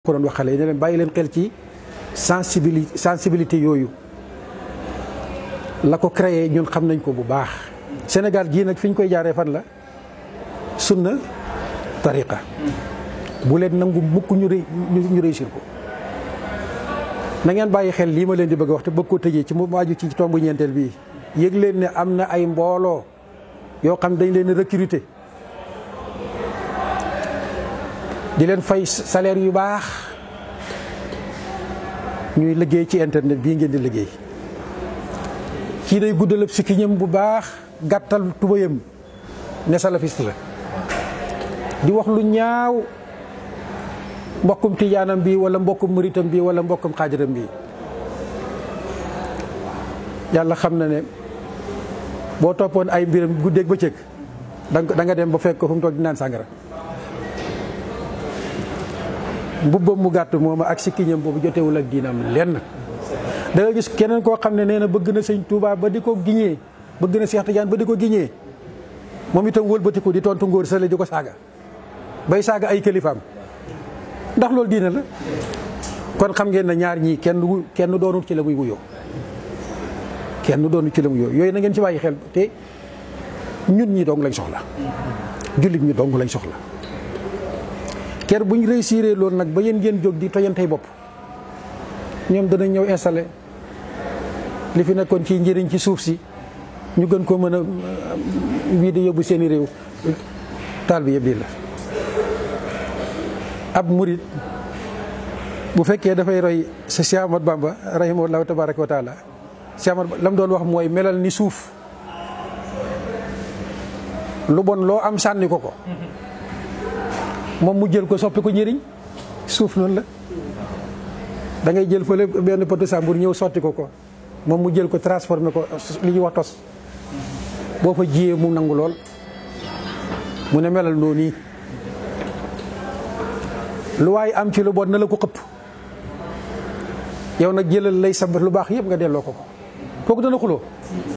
ko doon wax xale yi ne leen bàyyi leen xel ci sensibilité yooyu la ko créé ñun xam nañ ko bu baax. Sénégal gii nag fi ñu koy jaaree fan la sunna tariqa bu leen nangu mukk ñu réussir ko. na ngeen bàyyi xel lii ma leen di bëgg a wax te bëgg koo tëjee ci mu aju ci tombu ñeenteel bii yëg leen ne am na ay mbooloo yoo xam dañ leen recruter di leen fay salaire yu baax ñuy liggéey ci internet bii ngeen di liggéey. kii day guddal ab sikkiñam bu baax gàttal tubayam ne salafiste la di wax lu ñaaw mbokkum tijaanam bi wala mbokkum muritam bi wala mbokkum xaajaram bi. yàlla xam na ne boo toppoon ay mbiram guddeeg bëccëg da nga dem ba fekk ko fu mu toog di naan sàngara. mbubbam mu gàtt moom ak sikkiñam boobu jotewul ak diinam lenn. da nga gis keneen koo xam ne nee na bëgg na sëñ Touba ba di ko giñee bëgg na Cheikh Tidiane ba di ko giñee moom itam wëlbatiku di tontu ngóor sale di ko saaga bay saaga ay kilifaam ndax loolu diina la. kon xam ngeen ne ñaar ñii kenn doonul ci la muy wuyoo kenn doonul ci la muy wuyoo yooyu na ngeen ci bàyyi xel te ñun ñi dong lañ soxla jullit ñi dong lañ soxla. ker bu ñu réussir loolu nag ba yéen ngeen jóg di tojantey bopp ñoom danañ ñëw installé li fi nekkoon ci njëriñ ci suuf si ñu gën ko mën a wii di yóbbu seeni réew taal bi yëpp di la. ab murit bu fekkee dafay roy sa Cheikh Ahmad Bamba rahimahullahu tabaraka wa taala Cheikh Ahmad lam doon wax mooy melal ni suuf lu bon loo am sànni ko ko moom mu jël ko soppi ko njëriñ suuf noonu la. da ngay jël fële benn potu sàmbur ñëw sotti ko moom mu jël ko transformé ko li ñuy wax tos boo fa jiyee mu nangu lool mu ne melal noonu nii lu waay am ci lu bon na la ko xëpp yow nag jëlal lay sa lu baax yëpp nga delloo ko kooku dana xuloo